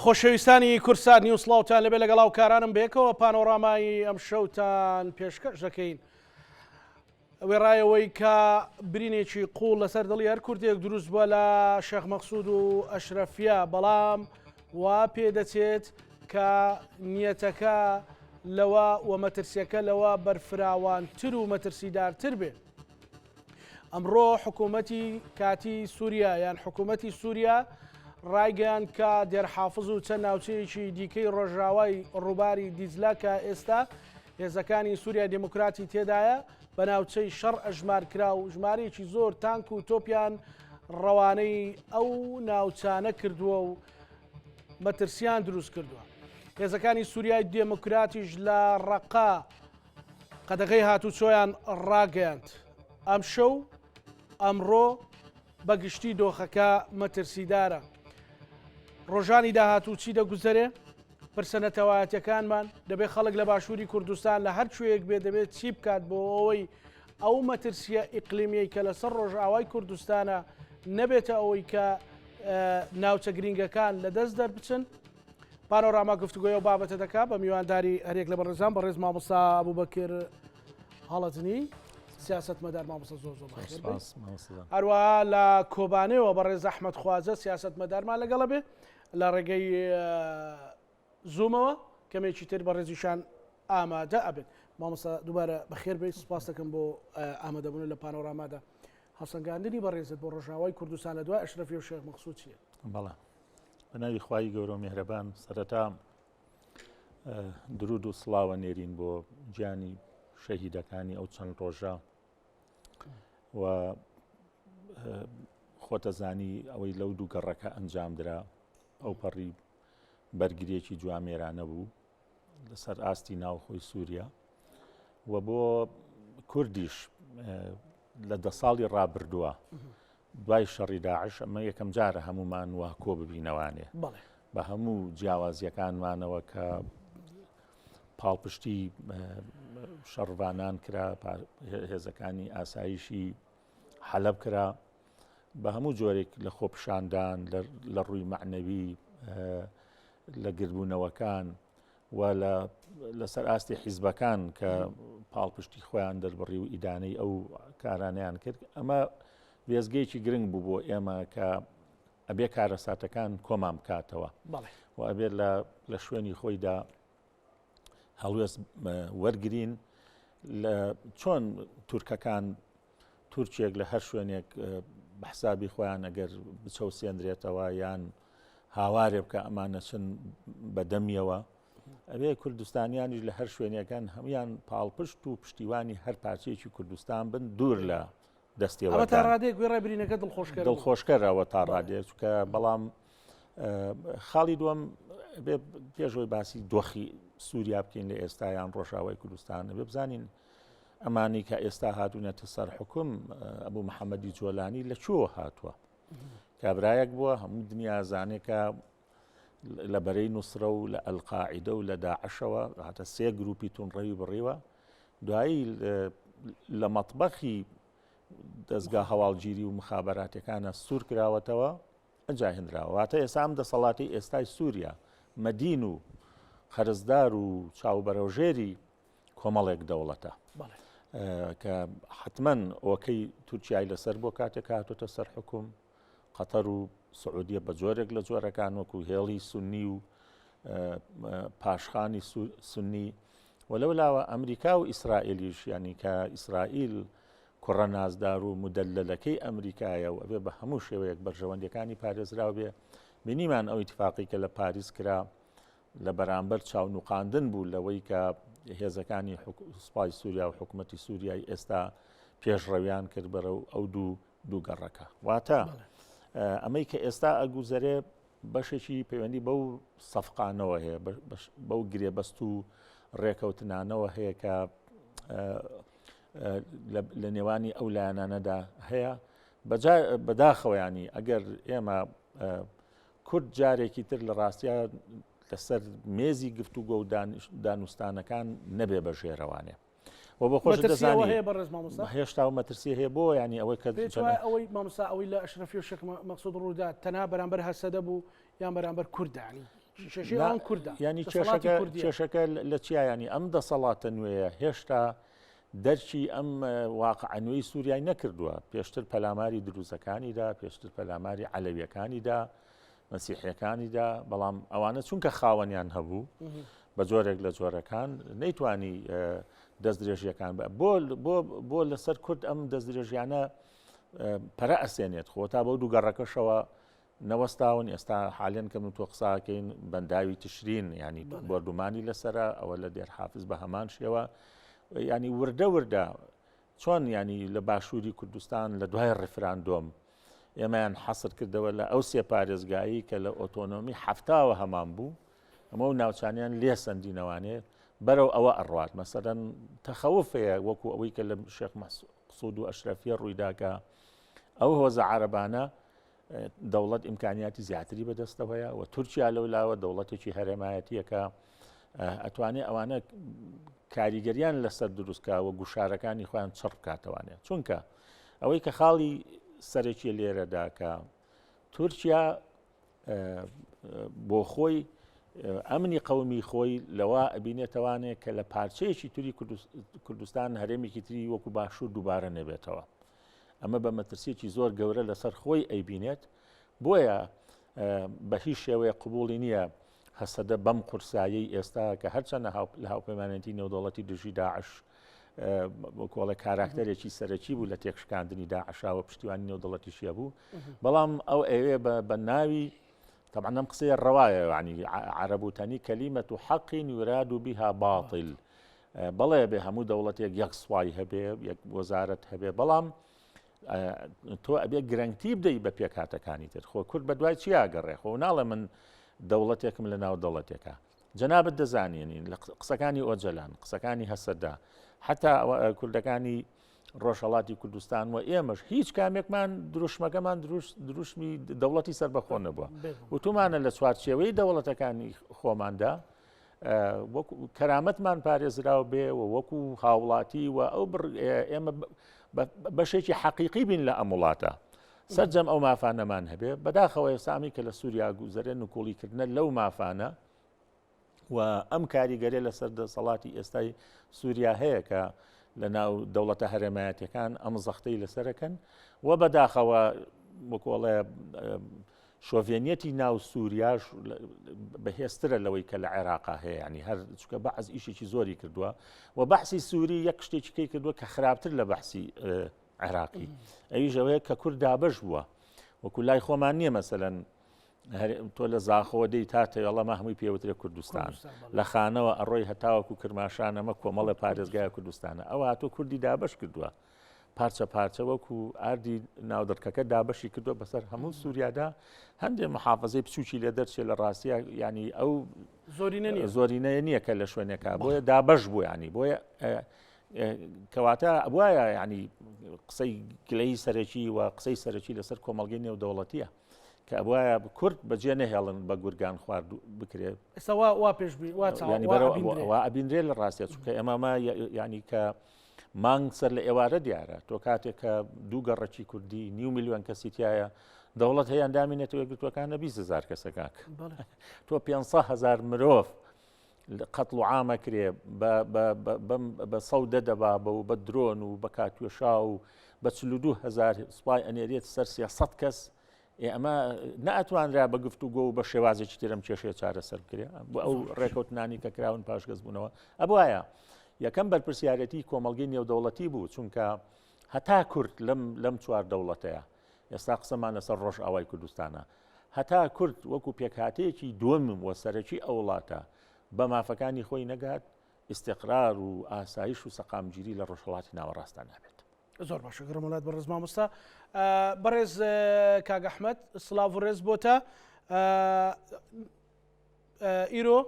خۆشەویستانی کورسان نیوسڵاوتان لەبێ لەگەڵاو کارانم بێکەوە پانۆڕامایی ئەم شەوتان پێشکەش دەکەین. ئەوێ ڕایەوەی کە برینێکی قوڵ لەسەر دڵی هەر کوردێک دروست بووە لە شێخ مەقسوود و ئەشرەفیە، بەڵام وا پێدەچێت کە نیەتەکە لەوە و مەترسیەکە لەوە بەرفراوانتر و مەترسیدارتر بێ. ئەمڕۆ حکوومەتی کاتی سووریا یان حکوومەتی سووریا ڕایگەیان کە دێرحافز و چەند ناوچەیەکی دیکەی ڕۆژاوای ڕووباری دیزلا کە ئێستا هێزەکانی سووریا دموکراتی تێدایە بە ناوچەی شەڕ ئەژمار کرا و ژمارەیەکی زۆر تانک و تۆپیان ڕەوانەی ئەو ناوچانە کردووە و مەترسیان دروست کردووە. هێزەکانی سووریای دموکراتیش لە ڕەقا قەدەغەی هاتوچۆیان ڕاگەیاند. ئەم شەو ئەمڕۆ بەگشتی دۆخەکە مەترسیدارە. ڕۆژانی داهاتوو چی دەگوزەرێ؟ پرسەنەتەوایەتەکانمان دەبێت خەڵک لە باشووری کوردستان لە هەر کوێیەک بێ دەبێت چی بکات بۆ ئەوەی ئەو مەترسیە ئیقلیمیەی کە لەسەر ڕۆژئاوای کوردستانە نەبێتە ئەوەی کە ناوچە گرنگەکان لەدەست دەربچن. پانۆراما گفتوگۆی و بابەتە دەکات بە میوانداری هەرێک لە بەڕێزان بەڕێز مامۆستا ئەبوبەکر هەڵەتنی سیاستمەدار مامۆستا زۆر هەروەها لە کۆبانەوە بەڕێز ئەحمەد خوازە سیاستمەدارمان لەگەڵە بێ لە ڕێگەی زوومەوە کەمێکی تر بەڕێزیشان ئامادە ئەبێت. مامۆستا دووبارە بەخێر بێت، سوپاس دەکەم بۆ ئامادەبوون لە پانۆرامادا. هەڵسەنگاندنی بەڕێزت بۆ ڕۆژاوای کوردستان لە دوای ئەشرەفی و شێخ مەقسوود چییە؟ بەڵێ بەناوی خوای گەورە و میهرەبان سەرەتا درود و سڵاوە نێرین بۆ گیانی شەهیدەکانی ئەو چەند ڕۆژە و خۆتەزانی ئەوەی لەو دوو گەڕەکە ئەنجام درا. ئەو پەڕی بەرگریەکی جوامێرانە بوو لەسەر ئاستی ناوخۆی سووریا و بۆ کوردیش لە 10 ساڵی ڕابردووە دوای شەڕی داعش ئەمە یەکەم جارە هەمومان وا کۆ ببینەوانێ بە هەموو جیاوازیەکانمانەوە کە پاڵپشتی شەڕوانان کرا، هێزەکانی ئاسایشی حەلەب کرا بە هەموو جۆرێک لە خۆپشاندان لە ڕووی معنەوی لە گربوونەوەکان و لەسەر ئاستی حیزبەکان کە پاڵپشتی خۆیان دەربڕی و ئیدانەی ئەو کارانیان کرد. ئەمە وێزگەیەکی گرنگ بوو بۆ ئێمە کە ئەبێ کارەساتەکان کۆمان بکاتەوە و ئەبێت لە شوێنی خۆیدا هەڵوێست وەرگرین لە چۆن تورکەکان تورکێک لە هەر شوێنێک بە حسابی خۆیان ئەگەر بچەوسێنرێتەوە یان هاوارێ بکە ئەمانە چن بەدەمیەوە، ئەبێ کوردستانیانیش لە هەر شوێنەکان هەمویان پاڵپشت و پشتیوانی هەر پارچەیەکی کوردستان بن دوور لە دەستیەوە. تا ڕادێک گوێ برینەکە دڵخۆشکەرەوە تا ڕادێک کە بەڵام خاڵی دووەم پێشەوەی باسی دۆخی سووریا بکەین لە ئێستایان ڕۆژاوای کوردستانە بێ بزانین ئەمانی کە ئێستا هاتوونەتە سەر حکوم ئەبوو محەممەدی جۆلانی لە چۆ هاتووە؟ کابرایەک بووە هەموو دنیا زانێکە لە بەرەی نووسرە و لە ئەلقاعیدە و لە داعشەوە هاتە 3 گروپی تونڕەوی بڕیوە، دوایی لە مەطبەخی دەستگا هەواڵگیری و مخابراتەکانە سوور کراوەتەوە ئەنجاهێنراوە. واتە ئێستا ئەم دەسەڵاتی ئێستای سووریا مەدین و خەرزدار و چاوبەرەوژێری کۆمەڵێک دەوڵەتە کە حتمما ئەوەکەی تورکیای لەسەر بۆ کاتێک هاتوۆتە سەر حکوم قەتەر و سعودیە بە جۆرێک لە جۆرەکان وەکو هێڵی سونی و پاشخانی سونی و لەولاوە ئەمریکا و ئیسرائیلیش ینی کە ئیسرائیل کوڕە نازدار و مدەللەکەی ئەمریکایە و ئەبێ بە هەموو شێوەیەک بەرژەوەندەکانی پارێزراو بێ. بینیمان ئەو ئیتفاقی کە لە پاریس کرا لە بەرامبەر چاونوقاندن بوو لەوەی کە هێزەکانی سوپای سووریا و حکوومەتی سووریای ئێستا پێشڕەویان کرد بەرە ئەو دوو گەڕەکە. واتە ئەمەی کە ئێستا ئەگوزەرێ بەشێکی پەیوەندی بەو سەفقانەوە هەیە، بەو گرێبەست و ڕێکەوتنانەوە هەیە کە لە نێوانی ئەو لایەنانەدا هەیە. بەداخەوەیانی ئەگەر ئێمە کورد جارێکی تر لە ڕاستیە لەسەر مێزی گفتوگۆ و دانوستانەکان نەبێ بە ژێرەوانێ و بە خۆش دەزانێت هێشتا و مەترسی هەیە بۆ ینی ئەوەی کە ئەوەی مامۆستا ئەوەی لە ئەشرەفی و شێخ مەقسوود ڕوودا تەنها بەرامبەر هەسەدە بوو یان بەرامبەر کوردانی کێشەی ئەوان کوردە ینی دەسەڵاتی کوردیە. کێشەکە لە چیا ینی ئەم دەسەڵاتە نوێیە هێشتا دەرچی ئەم واقعانوی سووریای نەکردووە پێشتر پەلاماری دروزەکانیدا پێشتر پەلاماری عەلەویەکانیدا مەسیحیەکانیدا بەڵام ئەوانە چونکە خاوەنیان هەبوو بە جۆرێک لە جۆرەکان نەیتوانی دەست درێژیەکان بۆ لەسەر کورد ئەم دەست درێژیانە پەرە ئەسێنێت خۆ تا بەو دوو گەڕەکەشەوە نەوەستاون ئێستا حالێن کە من تۆ قساکەین بەنداوی تشرین ینی بردومانی لەسرە ئەوە لە دێر حافز بە هەمان شێوە ینی وردە چۆن ینی لە باشووری کوردستان لە دوای ڕفراندۆم ئێمەیان حەسر کردەوە لە ئەو سێ پارێزگایی کە لە ئۆتۆنۆمی هەفتاوە هەمان بوو ئەمە و ناوچانیان لێ سندینەوانێ بەرەو ئەوە ئەڕوات مەسەرەن تەخەوفەیە وەکو ئەوەی کە لە شێخ مەسعود و ئەشرەفیە ڕوویداکە ئەو هۆزە عەرەبانە دەوڵەت ئیمکانیاتی زیاتری بەدەستەوەیە و تورکیا لەولاوە دەوڵەتێکی هەرێمایەتیەکە ئەتوانێت ئەوانە کاریگەریان لەسەر دروستکەوە گوشارەکانی خۆیان چڕ بکاتەوانێت چونکە ئەوەی کە خاڵی سەرەکی لێرەدا کە تورکیا بۆ خۆی ئەمنی قەومی خۆی لەوە ئەبینێتەوانێت کە لە پارچەیەکی توری کوردستان هەرێمێکی تری وەکو باشوور دووبارە نەبێتەوە ئەمە بە مەترسیەکی زۆر گەورە لەسەر خۆی ئەیبینێت بۆیە بە هیچ شێوەیە قبوڵی نییە هەسەدە بەم قورسایی ئێستا کە هەرچەنە لە هاوپەیمانەتی نێودەوڵەتی دژی داعش کۆڵە کاراکتەرێکی سەرەکی بوو لە تێکشکاندنی داعشاوە پشتیوانی نێودەوڵەتیشیە بوو بەڵام ئەو ئەوێ بە ناوی طبعا ئەم قسەیە ڕەوایە ینی عەرەبوتەنی کەلیمەت حەق یوراد بها باطل بەڵێ بێ هەموو دەوڵەتێک یەک سوای هەبێ یەک وەزارەت هەبێ بەڵام تۆ ئەبێ گرنگتی بدەی بە پێکهاتەکانی تر خۆ کورد بە دوای چیاگەڕێ خۆ ناڵێ من دەوڵەتێکم لە ناو دەوڵەتێکە جەنابەت دەزانێنین لە قسەکانی ئۆجەلان قسەکانی هەسەدا حتا کوردەکانی ڕۆژهەڵاتی کوردستان و ئێمەش هیچ کامێکمان دروشمەکەمان دروشمی دەوڵەتی سربەخۆ نەبووە وتومانە لە چوارچێوەی دەوڵەتەکانی خۆماندا وەکو کەرامەتمان پارێزراو بێ و وەکو هاوڵاتی و ئەو ئێمە بەشێکی حەقیقی بین لە ئەم وڵاتە سەرجەم ئەو مافانەمان هەبێ بەداخەوە ئێسامی کە لە سووریا گوزەرێن و کۆڵیکردنە لەو مافانە و ئەم کاریگەرێ لەسەر دەسەڵاتی ئێستای سووریا هەیە کە لە ناو دەوڵەتە هەرێمایەتەکان ئەم زەختەی لەسەرەکەن و بەداخەوە وەکۆڵێ شۆڤێنیەتی ناو سووریاش بەهێزترە لەوەی کە لە عێراقا هەیە ینی هەر چکە بەعز ئیشێکی زۆری کردووە و بەحسی سووری یەک شتێکی کردووە کە خراپتر لە بەحسی عێراقی ئەویش ئەوەیە کە کورد دابەش بووە وەکو لای خۆمان نییە مەسەلەن تۆ لە زاخەوە دەی تاتەوەڵەمە هەمووی پێوترێ کوردستان لە خانەوە ئەڕۆی هەتاوەکو کرماشان ئەمە کۆمەڵە پارێزگای کوردستانە ئەوە هاتۆ کوردی دابەش کردووە پارچە پارچە وەکو ئاردی ناودەرکەکە دابەشی کردووە بەسەر هەموو سووریادا هەندێک محافظەی بچوکی لێ دەرچێت لە ڕاستیە ینی ئەو زۆرینەیە نییە کە لە شوێنێکە بۆیە دابەش بوو ینی بۆیە کەواتە وایە ینی قسەی گلەی سەرەکی و قسەی سەرەکی لەسەر کۆمەڵگەی نێودەوڵەتیە کە وایە کورد بەجێ نەهێڵن بە گورگان خوارد بکرێت ئێستا وا پێشبی وا ئەبینرێت لە ڕاستیە چونکە ئەمەمە ینی کە مانگ سەر لە ئێوارە دیارە تۆ کاتێک کە دوو گەڕەکی کوردی 9 میلیۆن کەسی تایە دەوڵەت هەیە ئەندامینێتەوە گرتوەکانە 20,000 کەسەکەک تۆ 500,000 مرۆڤ قەتڵ و عامە کرێ بە سەودە دەبا بە و بە درۆن و بە کاتوێشا و بە 42,000 سوپای ئەنێریێت سەر 300 کەس ئەمە نەئەتوانرا بە گفتوگۆ و بە شێوازێکی ترم کێشەیە چارەسەر بکرێ بۆ ئەو ڕێکەوتنانی کە کراون پاشگەز بوونەوە ئەبوایە یەکەم بەرپرسیارەتی کۆمەڵگەی نێودەوڵەتی بوو چونکە هەتا کورد لەم چوار دەوڵەتەیە ئێستا قسەمان لەسەر ڕۆژ ئاوای کوردستانە هەتا کورد وەکو پێکهاتەیەکی دووەمم وە سەرەکی ئەو وڵاتە بە مافەکانی خۆی نەگات ئیستیقرار و ئاسایش و سەقامگیری لە ڕۆژهەڵاتی ناوەڕاستان نابێت زۆر باشە گەڕم وڵات بەڕێز مامۆستا بەڕێز کاک ئەحمەد سڵاو و ڕێز بۆتە ئیرۆ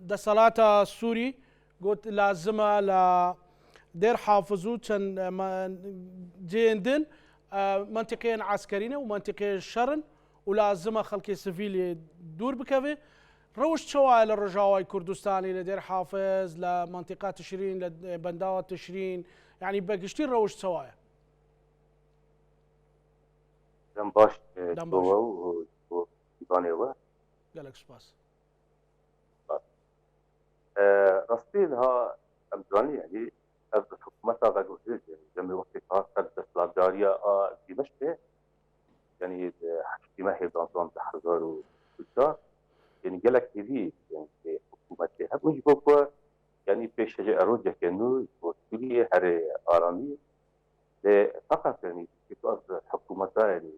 دەسەڵاتە سووری گوت لازمە لە دێر حافز و چەند جێندن منتیقەیەن عسکەرینە و منتیقەیە شەڕن و لازمە خەڵکی سڤیلی دوور بکەوێ ڕەوش چەوایە لە ڕۆژاوای کوردستانی لە دێر حافز لە منتیقا تشرین لە بەنداوە تشرین یعنی بەگشتی ڕەوش چەوایە دەم باش بۆەوە و بۆ دیوانەوە قالك سباس. رصيدها أمزاني يعني الحكومات هذا الوزير يعني لما وقت قد الدارية دمشق يعني اجتماعي بنظام تحرر وبالدار يعني قالك كذي يعني حكومات مش بقى يعني في شيء أروج كأنه وكلي هري آرامي فقط يعني في حكومات يعني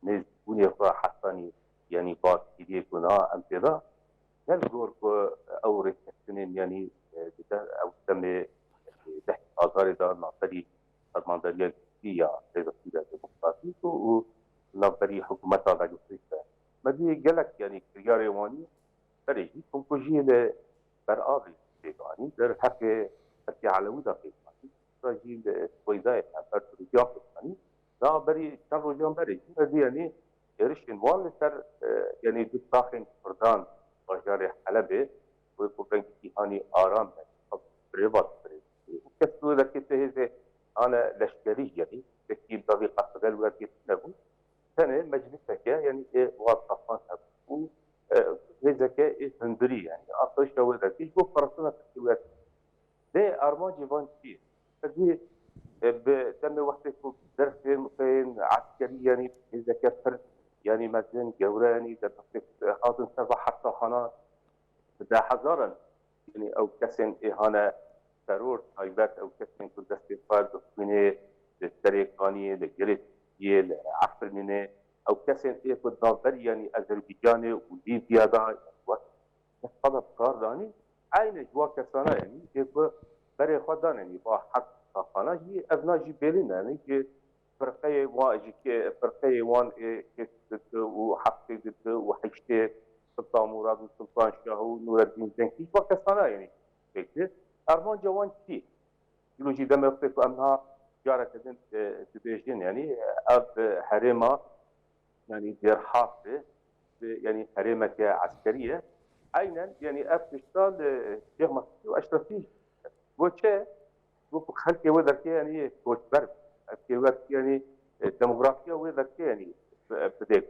نزبوني حساني يعني بعض كذي كنا أمثلة هالجور أو ركتنين يعني أو تم تحت آثار دار ناصري المنظرية الجدية إذا كده ديمقراطية ونظري حكومة على جسرية ما دي جالك يعني كرياري واني فريجي كونكوجي برآبي يعني در حكي حكي على ودا في فريجي كويداي أفر رجاق يعني لا بري كان رجال بري يعني يرشين وان سر يعني دستاخن فردان باجار حلبة ويكون كيهاني آرام بريبات وكسروا ذلك هذا أنا لشكري يعني تكتيب طريقة قبل وكيف نقول سنة مجلسك يعني واضحة و هذا هندري يعني أطيش هو ذاك يجوا فرصنا تكتيبات ده أرمان جيفان كتير فدي تم وقتك درس مكين عسكري يعني إذا كفر يعني مثلا جوراني ده حاضن سبع حتى خانات ده حذرا يعني أو كسن إهانة ضرور تايبات أو كسن كل دستفاد منه للتريقاني للجريت يل عفر منه أو كسن إيه كل نظر يعني أذربيجاني وليبيا دا طلب كارداني عين جوا كسانا يعني إيه بري خدان يعني با حق خانة جي أبناجي بيلين يعني جي فرقية واجي فرقية وان كسد وحقي ضد وحشتي سلطان مراد وسلطان شاهو نور الدين زنكي وكسانا يعني فكرة أرمان جوان كتير يلوجي دم يخطيك أمها جارة كذن تبيجين يعني أب حريمة يعني دير حافظة يعني حريمة عسكرية عينا يعني أب تشتغل شيخ مصري وأشرفيه وشيء خلقي وذاك يعني كوش برد خلقي يعني ديموغرافيا وذاك يعني بديك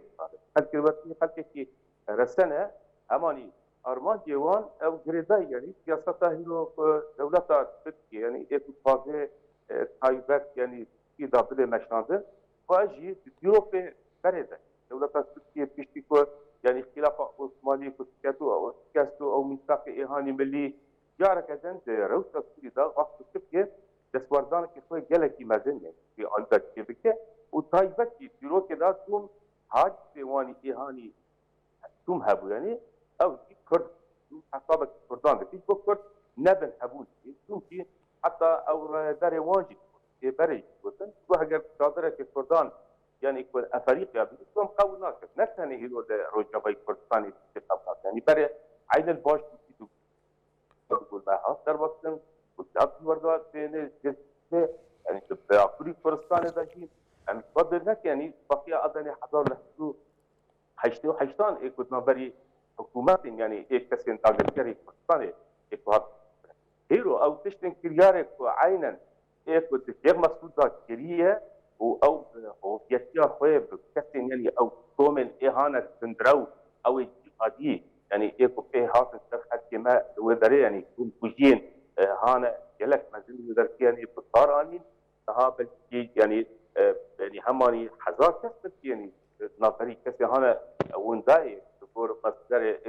خلقي رسنة أماني أرمان جوان أو جريداي يعني سياسة هيلو دولة تركيا يعني إتفاقية تايبات يعني إذا بدأ مشاهد فأجي يوروبي بريدة دولة تركيا بيشتكوا يعني خلافة عثمانية كسكتو أو ميثاق إهاني ملي جارك كذا روسا سوريا وقت تركيا دسواردان كيفية جلكي مازن يعني في عندك كيفية وتايبات يوروبي كذا توم هاج سواني إهاني توم هابو يعني أو كرد حسابك كردان في كرد نبن هبول توم في حتى أو داري واجد بري وطن وهجر قادرة كردان يعني يكون أفريقيا بيكون قوي ناقص نفسه هيلو رجبي كردستاني تقبل يعني بري عين الباش تقول معها دربتن وتعب وردات بين جسمه يعني تبقى كردستان ده شيء يعني تقدر لك يعني بقي أدنى حضر له حشتان كنت بري حكومات يعني كسين تاجر كردستاني كهذا هيرو أو تشتن كريارك وعينا كنت غير مسؤول كريه أو هويتيا خويب كسين يعني أو تومن إهانة سندرو أو الجهادي يعني إيكو فيه هاتن سرحة كما ودري يعني يكون كوجين هانا جلك مازال ودركي يعني بطار آمين تهابل يعني يعني هماني حزار كسبت يعني ناظري كسي هانا ونداي تقول مصدر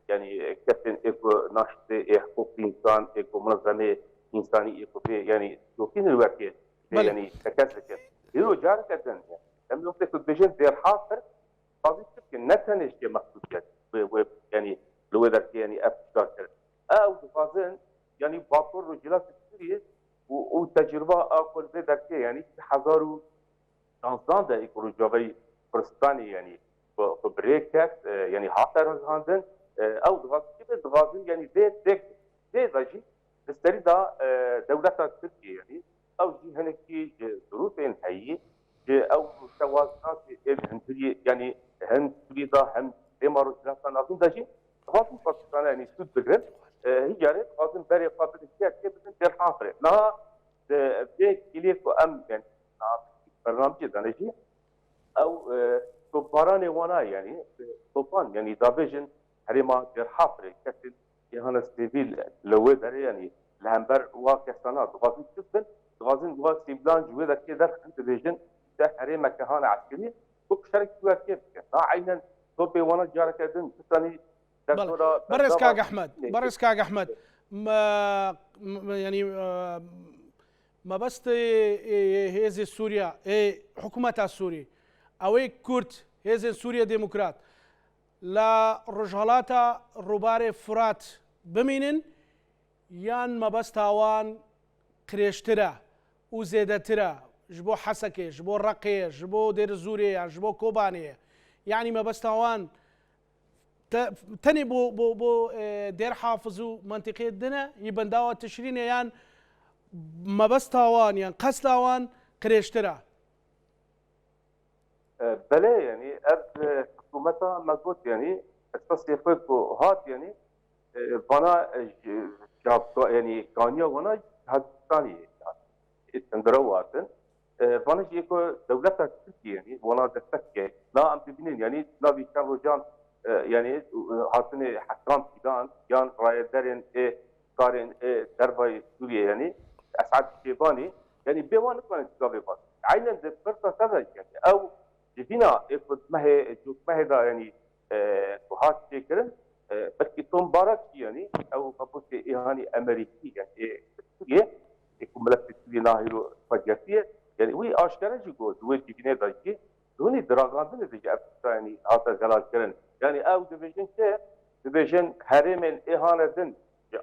يعني كابتن إيكو ناشط حقوق الإنسان إيكو منظمة إنسانية إيكو يعني شوفين الوقت يعني تكسر يلو جار كذا يعني لما نقول بيجن دير حاصر قاضي يمكن نتنش مخصوصيات يعني لو ذاك يعني أفكار أو تفاصيل يعني باطل رجلات السورية وتجربة أقول ذاك يعني حضروا تنظام ده يكون جوابي فرستاني يعني بريكات يعني حاطر هذا او دغازين يعني زي ذاجي تستريد دولة تركيا يعني او جي هنكي ظروف هي او توازنات هندري يعني هند تريد هم امارات لكن اظن ذاجي غاصن فرستاني يعني سود بغير هي جارت غاصن بري قابل الشيء كيف تنتهي حاصر لها ده كليك ام يعني برنامج دانشي او توباران وانا يعني توبان يعني دابيجن هريما در حفر كتل يهانا ستيفيل لو دري يعني لهمبر واكسانا دوازن تبن دوازن دواز سيبلان جوه ذا كده انت فيجن ده هريما كهانا عسكري وك شركة كيف نا عينا توبي وانا جارك دن ثاني برز كاج احمد برز كاج احمد ما يعني ما بس هذه سوريا حكومتها سوريا او كورت هذه سوريا ديمقراط لا رجالات روبار فرات بمينن يان ما بس تاوان كريشترا وزيدترا جبو حسكه جبو رقيه جبو دير زوريه جبو كوبانيه يعني ما بس تاوان تاني بو دير حافظو منطقه الدنا يبنداوا تشرين يان ما بس تاوان يعني قص تاوان كريشترا بله يعني اب حكومتها مضبوط يعني اساس يفوتو هات يعني بنا جاب يعني كانيا وانا هادستاني تندرواتن بنا جيكو دولتها تركيا يعني وانا دستك لا ام ببنين يعني لا بيشارو جان يعني هاتني حكام كيدان يان رايدرين كارين درباي سوريا يعني اسعد شيباني يعني بيوان كان تجابي بس عينا فرصه سبب يعني او جبنا يفوت ما هي جو ما هذا يعني وهات شكل بس كتوم بارك يعني او بابوس يعني امريكي يعني سوريا يكون ملف سوريا ناهيرو فجأة يعني وي اشكال جو دوي جبنا دايكي دوني دراغان دي يعني هذا جلال كرن يعني او ديفيجن كه ديفيجن هرمن اهانه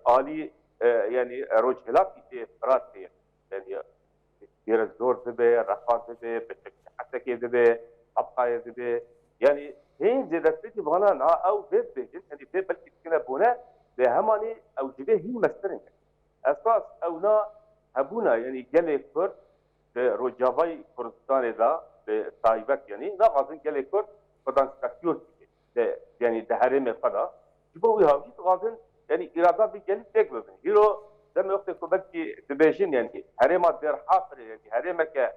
عالي يعني رجلات في فرات يعني ير زور دبي رفعت دبي حتى كده دبي ابقى دبي يعني هين زيادتي بغنا نا او بيت يعني بيت بلكي كنا بونا بهماني او جبه هي مسترن اساس او نا هبونا يعني جلي كرد رجاوي كردستان دا بتايبت يعني لا غازن جلي كرد بدان ستاكيوس يعني دهرم قدا جبوي هاوي غازن يعني اراده بجلي تكبر هيرو زي ما قلت بلكي دبيجين يعني هريمه دير حاصر يعني هريمه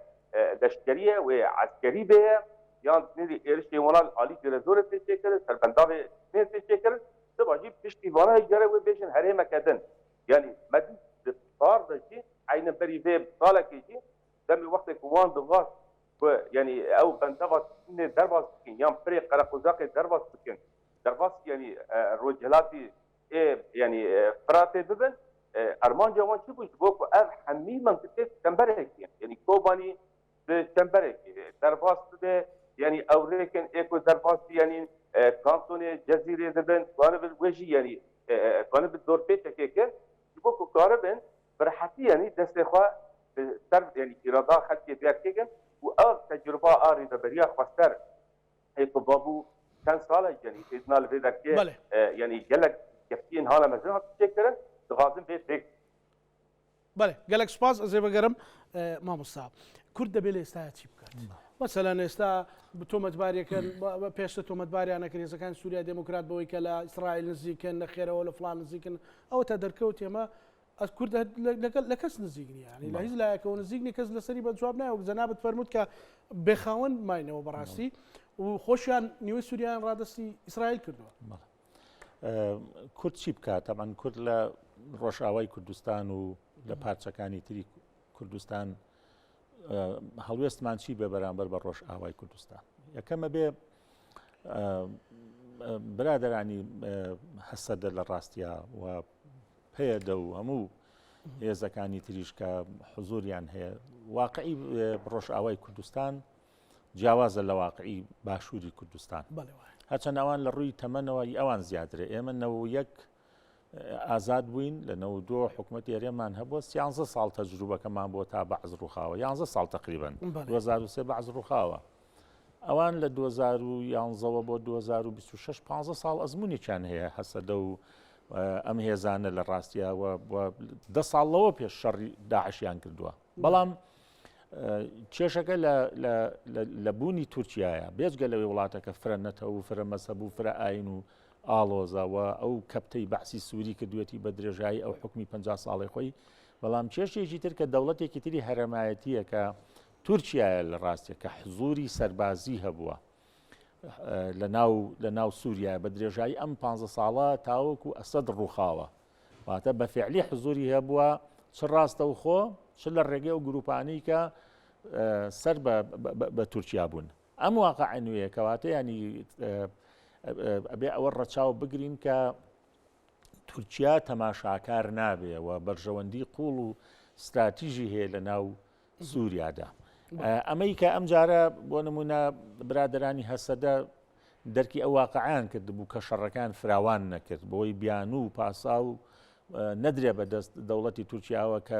دشتريه وعسكري بها يعني نري إيرشي ونا علي جرزورة تشكر سربندار نين تشكر تبغى جيب تشتي ونا يجرا وبيشن هريمه كدن يعني مدن صار ده شيء عين بري في طالك شيء دم وقت كوان دغاس يعني او بندبس من درباس يعني بري قرقوزاق درباس بكن درباس يعني رجلاتي يعني فراتي ببن ارمان جوان شو بيش بوكو اب حمي منطقه تنبرك يعني كوباني تنبرك درباس ده يعني اوريكن ايكو درباس يعني كانتون جزيره دبن قارب الوجي يعني قارب الدور بيت كيك بوكو قاربن برحتي يعني دستخوا سر يعني اراده خلقي بيكيكن و تجربه اري دبريا خستر ايكو بابو كان صالح يعني اذن الفيدك يعني جلك كفتين هالا مزرعه تشكرن غازم بيت بله قالك سباس زي ما قرم ما مصاب كرد بيلي استاهت شبكات مثلا استا بتومت باريا كان بيشت تومت باريا انا كان كان سوريا ديمقراط بوي كلا اسرائيل نزيكن خيره ولا فلان نزيكن او تدركوت يما كرد لكس نزيكني يعني لا هزلا يكون نزيكني كز لسري بجوابنا وزنابه فرموت ك بخاون ماينه وبراسي وخوشان نيو سوريان رادسي اسرائيل كردوا کورد چی بکات طبعا کورد لە ڕۆژئاوای کوردستان و لە پارچەکانی تری کوردستان هەڵوێستمان چی بێ بەرامبەر بە ڕۆژئاوای کوردستان یەکەمە بێ برادەرانی هەسەدە لە ڕاستیە و پێدە و هەموو هێزەکانی تریش کە حزوریان هەیە واقعی ڕۆژئاوای کوردستان جیاوازە لە واقعی باشووری کوردستان هەرچەند ئەوان لە ڕووی تەمەنەوەی ئەوان زیاترێ ئێمە 91 ئازاد بووین لە 92 حکوومەتی هەرێممان هەبووە 13 ساڵ تەجروبەکەمان بۆ تا بەعز ڕووخاوە 11 ساڵ تقریبا 2023 بەعز ڕووخاوە ئەوان لە 2011 بۆ 2026 15 ساڵ ئەزمموونێکیان هەیە هەسەدە و ئەم هێزانە لە ڕاستیەوە 10 ساڵەوە پێش شەڕی داعشیان کردووە بەڵام کێشەکە لە بوونی تورکیایە بێجگە لەوێ وڵاتەکە فرە نەتەوە و فرە مەسەب و فرە ئاین و ئاڵۆزەوە ئەو کەپتەی بەعسی سووری کردوێتی بە درێژایی ئەو حکمی 50 ساڵی خۆی بەڵام کێشێکی تر کە دەوڵەتێکی تری هەرەمایەتیە کە تورکیایە لە ڕاستیە کە حزوری سەربازی هەبووە لە ناو سووریا بە درێژایی ئەم 15 ساڵە تاوەکو ئەسەد ڕووخاوە واتە بە فعلی حزوری هەبووە چ ڕاستە و خۆ چ لە ڕێگەی و گروپانەی کە سەر بە تورکیا بوون ئەم واقع نوێ کەواتە ینی ئەبێ ئەوە ڕەچاو بگرین کە تورکیا تەماشاکار نابێ و بەرژەوەندی قوڵ و استراتیژی هەیە لە ناو سووریادا ئەمەی کە ئەم جارە بۆ نمونە برادرانی هەسەدە دەرکی ئەو واقعیان کرد بوو کە شەڕەکان فراوان نەکرد بۆی بیان و پاسا و نەدرێ بەدەست دەوڵەتی تورکیاوە کە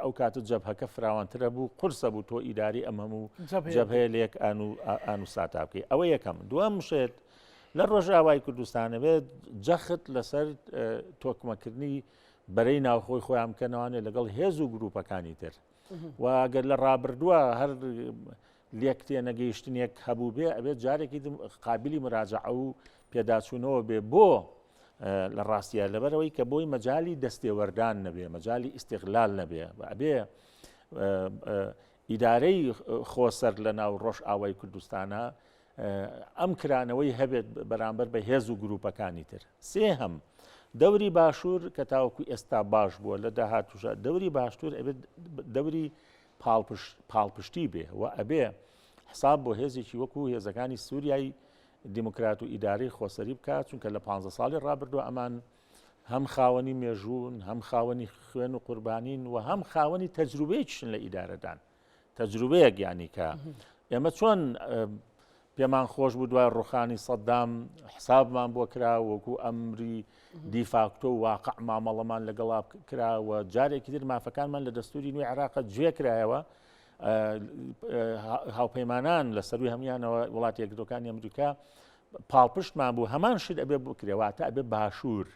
ئەو کاتە جەبهەکە فراوانترە بوو قورسە بوو تۆ ئیداری ئەم هەموو جەبهەیە لێک ئان و ساتا بکەی ئەوە یەکەم دووەم شێت لە ڕۆژاوای کوردستانە بێت جەخت لەسەر تۆکمەکردنی بەرەی ناوخۆی خۆیان بکەنەوانێت لەگەڵ هێز و گروپەکانی تر و ئەگەر لە ڕابردووە هەر لێک تێنەگەیشتنێک هەبوو بێ ئەبێت جارێکی قابلی مراجعە و پێداچوونەوە بێ بۆ لە ڕاستیە لەبەرەوەی کە بۆی مەجای دەستێوەردان نەبێ مەجای ئیستیغلال نەبێ ئەبێ ئیدارەی خۆسەر لە ناو ڕۆژ ئاوای کوردستانە ئەم کرانەوەی هەبێت بەرامبەر بە هێز و گروپەکانی تر سێهەم دەوری باشوور کە تاوەکو ئێستا باش بووە لە داهاتوشە دەوری باشوور ئەبێت دەوری پاڵپشتی بێ و ئەبێ حساب بۆ هێزێکی وەکو هێزەکانی سووریایی دیموکرات و ئیداری خۆسەری بکات چونکە لە 15 ساڵی ڕابردووە ئەمان هەم خاوەنی مێژوون هەم خاوەنی خوێن و قوربانین و هەم خاوەنی تەجروبەیەکیشن لە ئیدارەدان تەجروبەیەک یانی کە ئێمە چۆن پێمان خۆش بوو دوای ڕوخانی سەدام حسابمان بۆ کرا وەکو ئەمری دیفاکتۆ و واقع مامەڵەمان لەگەڵا کراوە جارێکی تر مافەکانمان لە دەستوری نوێی عێراقە گوێ کرایەوە هاوپەیمانان لە سەروی هەمویانەوە وڵاتی یەکگرتوەکانی ئەمریکا پاڵپشتمان بوو هەمان شت ئەبێ بکرێواتە ئەبێ باشوور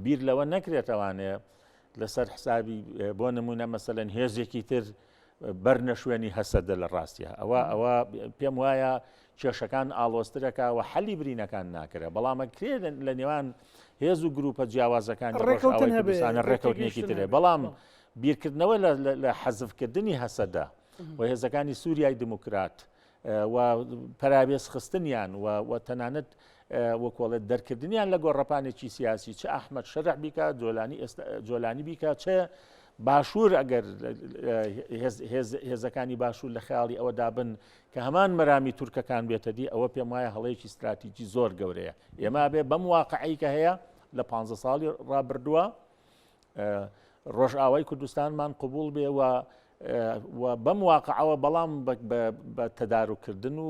بیر لەوە نەکرێتەوانێ لەسەر حسابی بۆ نمونە مەسەلەن هێزێکی تر بەرنە شوێنی هەسەدە لە ڕاستیە ئەوە پێم وایە کێشەکان ئاڵۆسترەکە و حەلی برینەکان ناکرێ بەڵامە کرێ لە نێوان هێز و گروپە جیاوازەکانی ڕێکەوتنە ڕێکەوتنێکی ترێ بەڵام بیرکردنەوە لە حەزفکردنی هەسەدە و هێزەکانی سووریای دموکرات و پەرابێز خستنیان و تەنانەت وەکۆڵێت دەرکردنیان لە گۆڕەپانێکی سیاسی چه ئەحمەد شەرع بیکە جۆلانی بیکە چه باشوور ئەگەر هێزەکانی باشوور لە خیاڵی ئەوە دابن کە هەمان مەرامی تورکەکان بێتە دی ئەوە پێم وایە هەڵەیەکی استراتیجی زۆر گەورەیە ئێمە بێ بەم واقعی کە هەیە لە 15 ساڵی ڕابردووە ڕۆژئاوای کوردستانمان قبول بێ و بەم واقعەوە بەڵام بە تەداروکردن و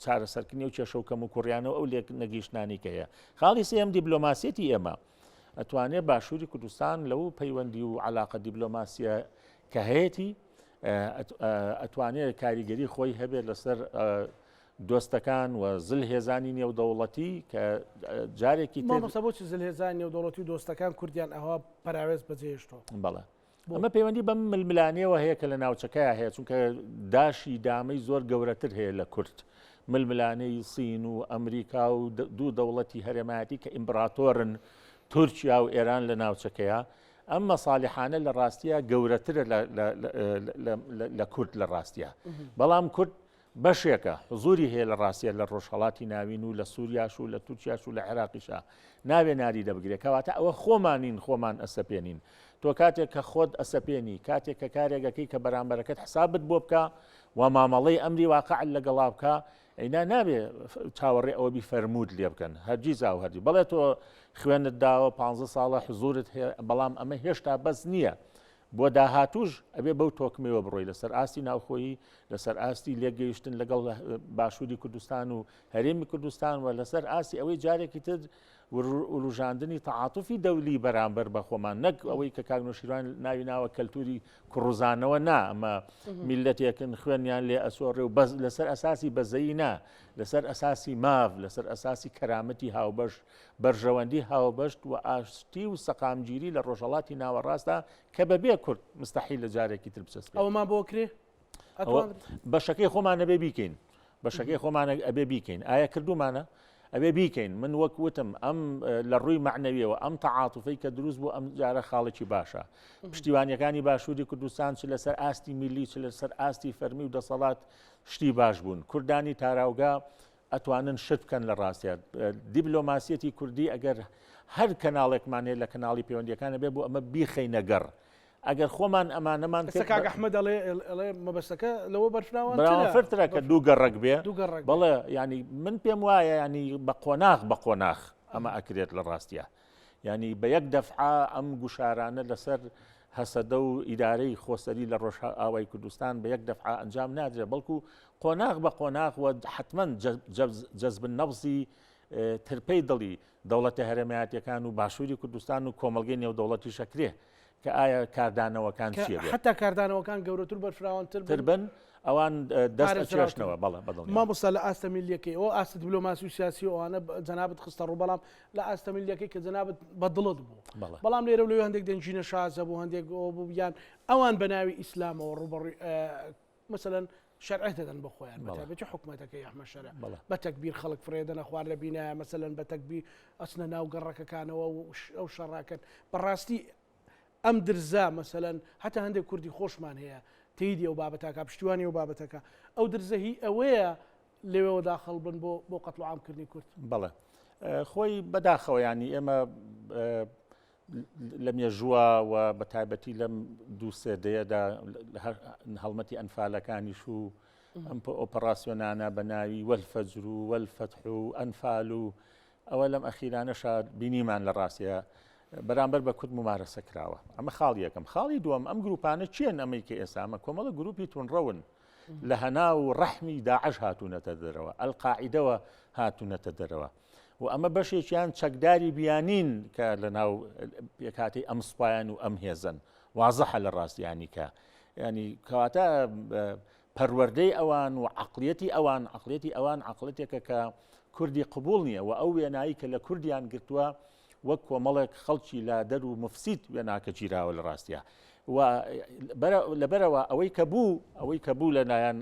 چارەسەرکردنی و کێشە و کەم و کوڕیانەوە ئەو لێک نەگەیشتانی کە هەیە خاڵی سێم دیبلۆماسیەتی ئێمە ئەتوانێت باشووری کوردستان لەو پەیوەندی و علاقە دیبلۆماسیە کە هەیەی ئەتوانێت کاریگەری خۆی هەبێت لەسەر دۆستەکان و زل هێزانی نێودەوڵەتی کە جارێکی بۆچی زل هێزانی نێودەوڵەتی و دۆستەکان کوردیان ئەوە پەراوێز بەجێهێشتەوە بەڵێ ئەمە پەیوەندی بەم ململانەوە هەیە کە لە ناوچەکەیە هەیە چونکە داشی دامەی زۆر گەورەتر هەیە لە کورد ململانەی سین و ئەمریکا و دوو دەوڵەتی هەرێمایەتی کە ئیمپراتۆرن تورکیا و ئێران لە ناوچەکەیە ئەم مەساڵحانە لە ڕاستیە گەورەترە لە کورد لە ڕاستیە بەڵام کورد بەشێکە حزوری هەیە لە ڕاستیە لە ڕۆژهەڵاتی ناوین و لە سووریاش و لە تورکیاش و لە عێراقیشە ناوێ ناری دەبگرێت کەواتە ئەوە خۆمانین خۆمان ئەسەپێنین تۆ کاتێک کە خۆت ئەسەپێنی کاتێک کە کارێکەکەی کە بەرامبەرەکەت حسابت بۆ بکە و مامەڵەی ئەمری واقع لەگەڵا بکە ئەینا نابێ چاوەڕێ ئەوە بی فەرموود لێ بکەن هەرگیز ئاو هەردی بەڵێ تۆ خوێنت داوە 15 ساڵە حزورت هەیە بەڵام ئەمە هێشتا بەس نییە بۆ داهاتوش ئەبێ بەو تۆکمەوە بڕۆی لەسەر ئاستی ناوخۆیی لەسەر ئاستی لێگەیشتن لەگەڵ باشووری کوردستان و هەرێمی کوردستان و لەسەر ئاستی ئەوەی جارێکی تر وروژاندنی تەعاتوفی دەولی بەرامبەر بە خۆمان نەک ئەوەی کە کاگنۆشیروان ناوی ناوە کەلتوری کوڕزانەوە نا ئەمە میلەتێکن خوێنیان لێ ئەسۆڕێ و لەسەر ئەساسی بەزەیی نا لەسەر ئەساسی ماڤ لەسەر ئەساسی کەرامەتی هاوبەش بەرژەوەندی هاوبەشت و ئاشتی و سەقامگیری لە ڕۆژهەڵاتی ناوەڕاستە کە بەبێ کورد مستەحیل لە جارێکی تر بچەسبێت ئەومان بۆ کرێ بەشەکەی خۆمان ئەبێ بیکەین بەشەکەی خۆمان ئەبێ بیکەین ئایا کردومانە ئەبێ بیکەین من وەک وتم ئەم لە ڕووی معنەویەوە ئەم تەعاتوفەی کە دروست بوو ئەم جارە خاڵێکی باشە پشتیوانیەکانی باشووری کوردستان چ لەسەر ئاستی میلی چ لەسەر ئاستی فەرمی و دەسەڵات شتی باش بوون کوردانی تاراوگا ئەتوانن شت بکەن لە ڕاستیات دیبلۆماسیەتی کوردی ئەگەر هەر کەناڵێکمانێت لە کەناڵی پەیوەندیەکانە بێ بۆ ئەمە بیخەینە گەڕ ئەگەر خۆمان ئەمانەمان کاک ئەحمەد ئەڵێ مەبەستەکە لەوە بەرفراوان فرترە کە دوو گەڕک بێ گەڕک بەڵێ ینی من پێم وایە ینی بە قۆناغ ئەمە ئەکرێت لە ڕاستیە ینی بە یەک دەفعە ئەم گوشارانە لەسەر هەسەدە و ئیدارەی خۆسەری لە ڕۆژ ئاوای کوردستان بە یەک دەفعە ئەنجام نادرێت بەڵکو قۆناغ بە قۆناغ و حتمما جەزب نەبزی ترپەی دڵی دەوڵەتە هەرێمایەتیەکان و باشووری کوردستان و کۆمەڵگەی نێودەوڵەتی شەکرێ کە ئایا کاردانەوەکان چیە حتا کاردانەوەکان گەورەتر بەرفراوانتر بن ئەوان دەستچێشنەوە بەڵێ مامۆستا لە ئاستە میلیەکەی ئەو ئاست دیبلۆماسی و سیاسی ئەوانە جەنابەت خستە ڕوو بەڵام لە ئاستە میلیەکەی کە جەنابەت بە دڵت بوو بەڵام لێرە لەوێ هەندێک دەنجینە شازە بوو هەندێک بوویان ئەوان بە ناوی ئیسلامەوە ڕوبەڕووی مثلەن شرعه دەدەن بە خۆیان بەتابەتی حکوومەتەکەی ئەحمەد شەرع بە تەکبیر خەڵک فرێدەنە خوار لە بینایە مەسەلەن بە تەکبیر ئەچنە ناو گەڕەکەکانەوە ئەو شەڕاکەن بەڕاستی ئەم درزا مەسەلەن هەتا هەندێک کوردی خۆشمان هەیە تێیدی ئەو بابەتەکە پشتیوانی ئەو بابەتەکە ئەو درزەهی ئەوەیە لێوەوە داخەڵ بن بۆ قەتڵ و عامکردنی کورد بەڵێ خۆی بەداخەوە ینی ئێمە لە مێژووە و بە تایبەتی لەم دوو سێدەیەدا هەڵمەتی ئەنفالەکانیش و ئەم ئۆپەراسیۆنانە بە ناوی وەلفەجر و وەلفەتح و ئەنفال و ئەوە لەم ئەخیرانەشا بینیمان لە ڕاستیە بەرامبەر بە کورد ممارەسە کراوە ئەمە خاڵ یەکەم خاڵی دووەم ئەم گروپانە چیان ئەمریکا ئێسامە کۆمەڵە گروپی تونڕەون لە هەنا و ڕەحمی داعش هاتوونەتە دەرەوە ئەلقاعیدەوە هاتوونەتە دەرەوە و ئەمە بەشێکیان چەکداری بیانین کە لە ناو پێکاتی ئەم سوپایان و ئەم هێزن وازەحە لە ڕاستیانی کە ینی کەواتە پەروەردەی ئەوان و عقلەتی ئەوان عقلەتێکە کە کوردی قبول نییە و ئەو وێنایی کە لە کوردیان گرتووە وەک کۆمەڵێک خەڵکی لا دەر و مفسید وێناکە گیراوە لە ڕاستیە و لەبەرەوە ئەوەی کە بوو لەلایەن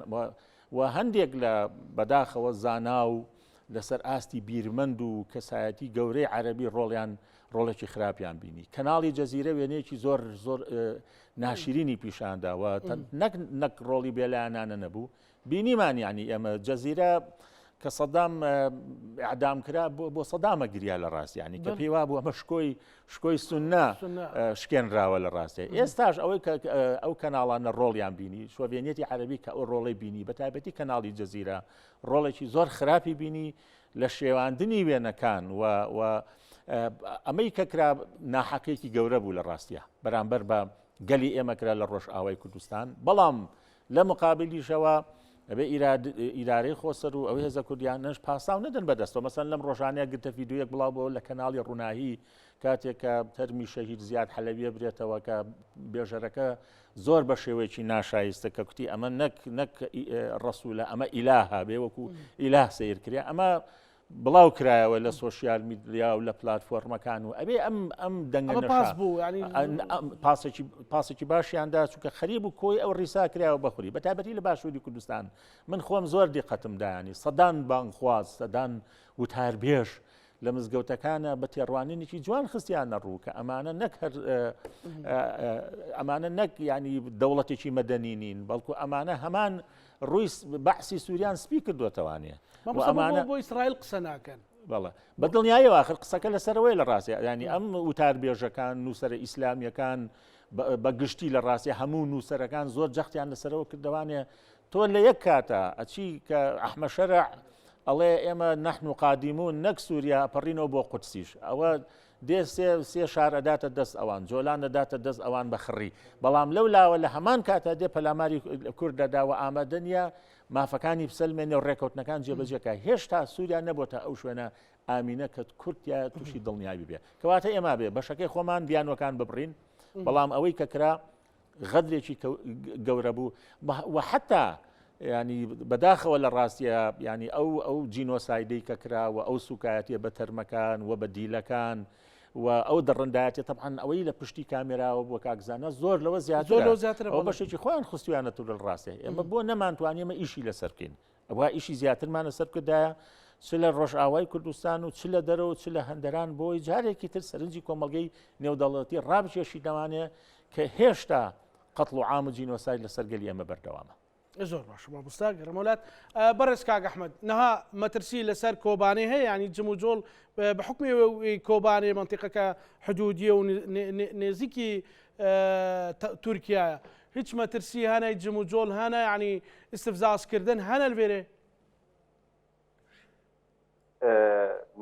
و هەندێک لە بەداخەوە زانا و لەسەر ئاستی بیرمەند و کەسایەتی گەورەی عەرەبی ڕۆڵێکی خراپیان بینی کەناڵی جەزیرە وێنەیەکی زۆر ناشرینی پیشانداوە نەک ڕۆڵی بێلایەنانە نەبوو بینیمان ینی ئێمە جەزیرە کە سەدام ئەعدام کرا بۆ سەدامە گریا لە ڕاستیانی کە پێی وا بوو ئەمە شکۆی سوننا شکێنراوە لە ڕاستێ ئێستاش ئەوەی ئەو کەناڵانە ڕۆڵیان بینی شۆڤێنێتی عەرەبی کە ئەو ڕۆڵی بینی بە تایبەتی کەناڵی جەزیرە ڕۆڵێکی زۆر خراپی بینی لە شێواندنی وێنەکان و ئەمەی کە کرا ناحەقێکی گەورە بوو لە ڕاستیە بەرامبەر بە گەلی ئێمە کرا لە ڕۆژ ئاوای کوردستان بەڵام لە مقابلیشەوە ئەبێ ئیرارەی خۆسەر و ئەوەی هێزە کوردیانش پاساو نەدەن بەدەستەوە مەسەن لەم ڕۆژانەیە گرتە ڤیدیۆیەک بڵاو بۆ لە کەناڵی ڕووناهی کاتێک کە تەرمی شەهید زیاد حەلەویە برێتەوە کە بێژەرەکە زۆر بە شێوەیەکی ناشایستە کە کوتی ئەمە نەک ڕەسوولە ئەمە ئیلاها بێ وەکو ئیلاه سەیر کرێ ئەمە بڵاو کرایەوە لە سۆشیال میدیا و لە پلاتفۆرمەکان و ئەبێ ئەم دەنگە پاس بوو پاسێکی باشیاندا چونکە خەریب و کۆی ئەو ڕیسا کرایەوە بەخوری بە تایبەتی لە باشووری کوردستان من خۆم زۆر دیقەتمدایانی سەدان بانگخواز سەدان وتاربێژ لە مزگەوتەکانە بە تێڕوانینێکی جوان خستیانە ڕوو کە ئەمانە نەک ینی دەوڵەتێکی مەدەنی نین بەڵکو ئەمانە هەمان ڕووی بەعسی سووریان سپی کردوێتەوانێ ئەمانە بۆ ئیسرائیل قسە ناکەن بەڵێ بە دڵنیایەوە آخر قسەکە لەسەرەوەی لە ڕاستە ینی ئەم وتاربێژەکان نووسەرە ئیسلامیەکان بە گشتی لە ڕاستی هەموو نووسەرەکان زۆر جەختیان لەسەرەوە کردوانێ تۆ لە یەک کاتە ئەچی کە ئەحمەد شەرع ئەڵێ ئێمە نەحن قادیمون نەک سووریا پەڕینەوە بۆ قودسیش ئەوە دێ سێ شار ئەداتە دەست ئەوان جۆلان دەداتە دەست ئەوان بەخڕی بەڵام لەو لاوە لە هەمان کاتە دێ پەلاماری کورد دەداوە ئامادەنیە مافەکانی بسەلمێنێ و ڕێکەوتنەکان جێبەجێکە هێشتا سووریا نەبووتە ئەو شوێنە ئامینە کە کورتیا تووشی دڵنیابی بێ کەواتە ئێمە بێ بەشەکەی خۆمان بیانوەکان ببڕین بەڵام ئەوەی کە کرا غەدرێکی گەورە بوو و حتا ینی بەداخەوە لە ڕاستیە ینی ئەو جینۆسایدەی کە کرا و ئەو سوکایەتیە بە تەرمەکان و بە دیلەکان و ئەو دەڕندایەتی تەبعاً ئەوەی لە پشتی کامێراوە بۆ کاکزانە زۆر لەوە زیاتر ئەو بەشێکی خۆیان خستویانە تو لە ڕاستێ ئێمە بۆ نەمانتوانێمە ئیشی لەسەر بکەین ئەوە ئیشی زیاترمانە سەر کردایە چ لە ڕۆژئاوای کوردستان و چ لە دەرەوە چ لە هەندەران بۆی جارێکی تر سەرنجی کۆمەڵگەی نێودەوڵەتی ڕابکێشی دەوانێ کە هێشتا قەتڵ و عام و جینۆساید لەسەر گەلی ئێمە بەردەوامە زۆر باش مامۆستا گەرمەولات بەڕێز کاک ئەحمەد نەها مەترسی لەسەر کۆبانێ هەیە ینی جموجۆڵ بە حکمی کۆبانێ منتیقەکە حدودیە و نێزیکی تورکیایە هیچ مەترسی هەنای جموجۆڵ هەنە ینی استفزازکردن هەنە لەوێرێ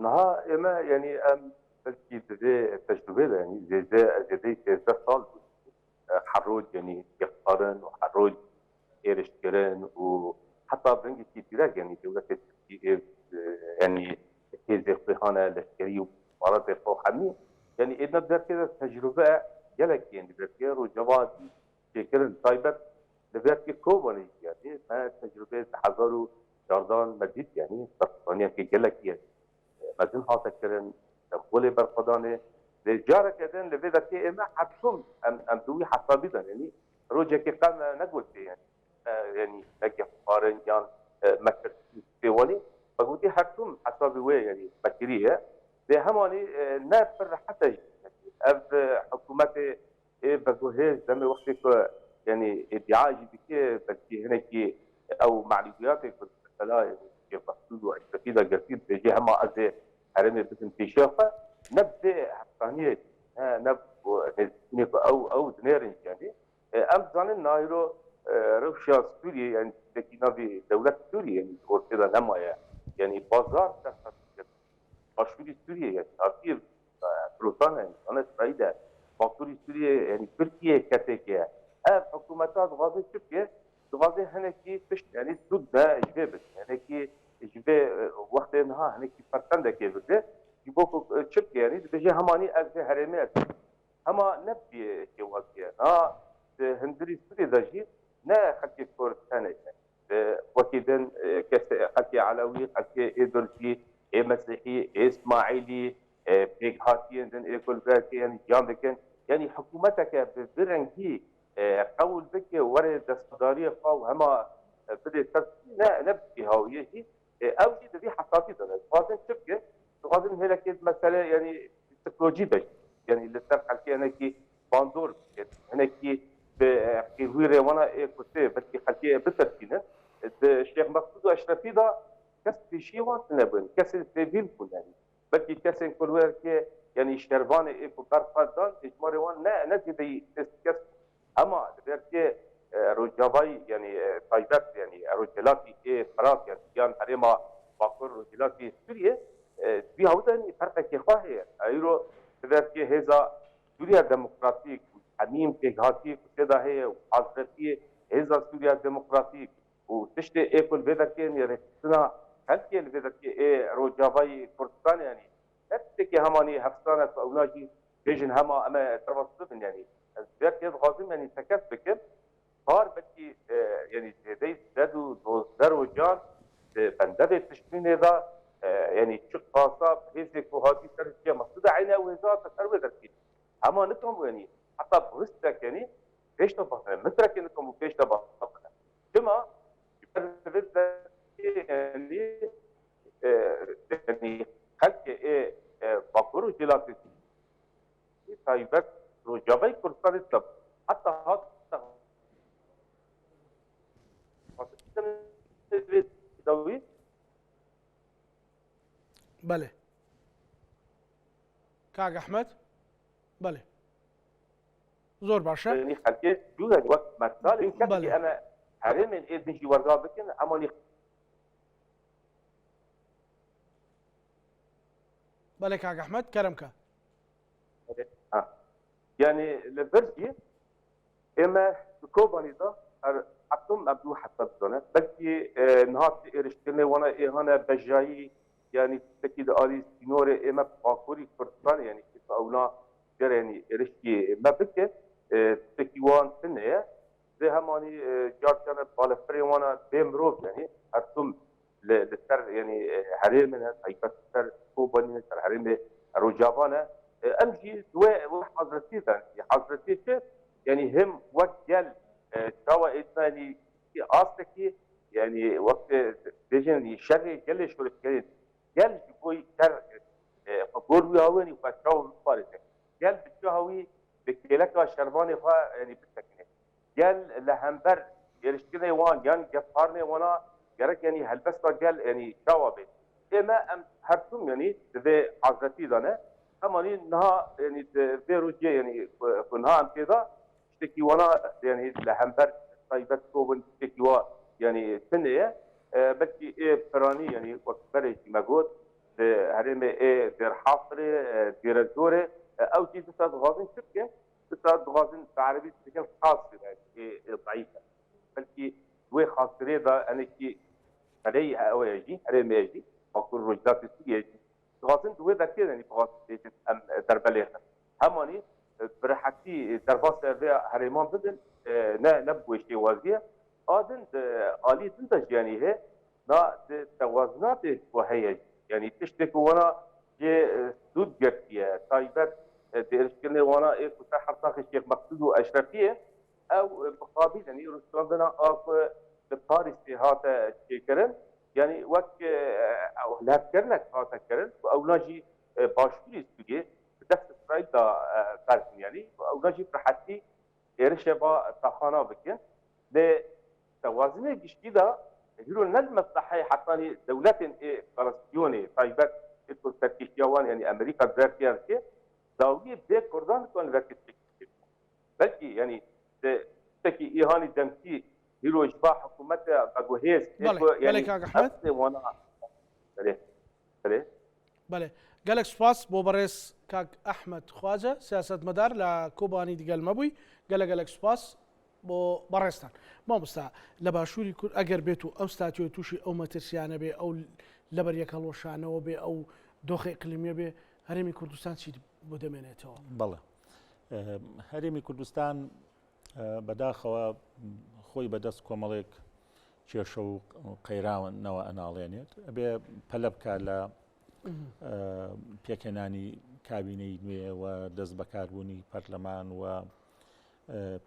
نها اما يعني ام بلكي دزي تجربه يعني زي 13 سال حروج يعني يقارن وحروج ايرشكرن وحتى بنجي كتير يعني دولة تركيا يعني هي خانه لشكري ومرات فوحمي يعني إذا بدأ كذا تجربة يلك يعني بدأ وجواد شكرن طيبة بدأ كوباني يعني ما تجربة حضروا جاردان مديد يعني بريطانيا كي يلك يعني مدن هذا كرن تقولي برفضانه لجارة كذا لبدا كي إما حتكم أم دوي حسابيدا يعني روجا كي قام نقول يعني يعني نجح قارن يعني مكر سوالي فقولي حتكم حسابي وين يعني مكرية ده هماني نافر حتى يعني أب حكومة بقوله زمن وقتك يعني ادعاء بكي بكي هناك أو معلوماتك مثلا يعني كيف تقولوا استفيد قصير بيجي هم أزي حرمي باسم تشافة نبدأ حقانية نب أو دنيرين يعني أم زمان نايرو روشيا سوريا يعني تكينا في دولة سوريا يعني ورثة نمايا يعني بازار مشهور سوريا يعني أكيد بروتانا يعني أنا سعيدة مشهور سوريا يعني تركيا كتكيا حكومات غازي تركيا غازي هناكي فش يعني سود جبابت هناكي جبه وقت إنها هناكي فرتندة كيفده يبوكو تركيا يعني بيجي هماني أجزاء هرمات هما نبي كواسيا هندري سوريا داجي نا خلكي كورتانا وكيدن خلكي علوي خلكي إيدرسي مسيحي اسماعيلي بيك هاتين دن يقول ذاك يعني جامدكن يعني حكومتك برنجي قول بك ورد دستداريه قاو هما بدي نبكي هويه او شيء ذي حساسيه ده لازم تبكي لازم هلك مساله يعني تكنولوجي بس يعني اللي تبقى حكي انا كي باندور انا كي بخير وانا كنت بدي حكي بتركينا الشيخ مقصود اشرفي ده كسر شيء وانتنا بن كسر سيفيل يعني بلكي كسر كل وقت يعني شربان إيكو كارفادان إجمالي وان نجدي كسر أما ذلك رجابي يعني طيبات يعني رجلاتي فراس يعني كان حريما باكر رجلاتي سوريا في هذا فرق كفاية أيرو ذلك هذا سوريا ديمقراطيك حميم كهاتي كذا هي وحضرتي هذا سوريا ديمقراطيك وتشتي إيكل ذلك يعني ركنا هل كان ذلك رجابي كردستان يعني نفسك هماني هفسانة أولادي بيجن هما أما تربصتن يعني ذلك غازم يعني تكسبك صار بدي يعني زي زادوا دوزدر وجان بندبه تشمين هذا يعني شق خاصة بهذه وهذه ترجع مقصودة عينها وهذا تسروي ذلك هما نكم يعني حتى برستك يعني ايش تبغى مثلك انكم ايش تبغى كما يعني يعني خلق ايه بقولوا جلاتي طيبت رجابي كردستان السب حتى هذا بله كاك احمد بله زور باشا يعني خلقي شو يعني وقت مثال ان كان انا حرام من اذن شي ورقه بكن عملي بله كاك احمد كرمك يعني لبرجي اما كوباني ده حتم ابدو حسب زونه بلكي نهار ارشتني وانا هنا بجاي يعني تكيد اري سينور اما باكوري كردستان يعني كيف اولا يعني ارشتي ما بك تكيوان سنه زي هماني جارتنا بالفري وانا بمروف يعني حتم للسر يعني حريم من هيبه سر كوباني سر حريم رجابانه امشي دواء حضرتي حضرتي يعني هم وقت سواء إثناني أصلك يعني وقت بيجن يشري جل شو الكلام جل يقول كر فقول وياوني فشاو فارسة جل بتشاوي بكلك شرباني فا يعني بتسكنه جل لهمبر ارشكني وان يعني جفارني وانا جرك يعني هلبستا قال يعني جوابي اما ام هرتم يعني ذي حضرتي دانا هماني نها يعني ذي روجي يعني كنها ام كذا اشتكي وانا يعني لهمبر طيبت كوبن اشتكي وا يعني سنه بلكي ايه براني يعني وقت بري مجهود هرمي ايه دير حاصري دير الدوري او جي تساد غازن شركه تساد غازن بعربي تكون خاصه يعني ضعيفه بلكي دوي خاصري دا انا كي علي او يجي هرمي يجي اكل رجلات يجي غازن دوي دا كده يعني بغاز ام دربليه هماني برحتي درباس هرمان بدن نبوي شيء وازيه آدن آلی تنتج يعني هي نا توازنات وهي يعني تشتك وانا جي سود جرتيه تايبت ترشكني وانا إيه كنت حرطاق الشيخ مقصود وأشرفية أو مقابل يعني رستاندنا أو باريس هذا شيكرن يعني وقت أو لا كرنك هذا كرن أو ناجي باشوري سوجي بدفع إسرائيل دا تاركن يعني أو ناجي برحتي إرشبا تخانا بكين ده توازنه گشتی دا هیرو نل مصلحه حتى دولت فلسطینی طيبت اسمه تركيشيوان يعني امريكا زرتيان كي داوي بيت كردان كون وقت بلكي يعني تكي ايهاني دمتي هيرو اجبا حكومه باغوهيز يعني كاك احمد وانا بله قالك سباس بو بريس كاك احمد خواجه سياسه مدار لكوباني ديال مبوي قالك سباس بۆ بەڕێستان مامۆستا لە باشووری کورد ئەگەر بێت و ئەو ستاتیۆ تووشی ئەو مەترسیانە بێ ئەو لەبەر یەکەڵۆشانەوە بێ ئەو دۆخی ئیقلیمیە بێ هەرێمی کوردستان چی بۆ دەمێنێتەوە؟ بەڵێ هەرێمی کوردستان بەداخەوە خۆی بەدەست کۆمەڵێک کێشە و قەیراونەوە ئەناڵێنێت ئەبێ پەلە بکە لە پێکهێنانی کابینەی نوێ و دەست بەکاربوونی پەرلەمان و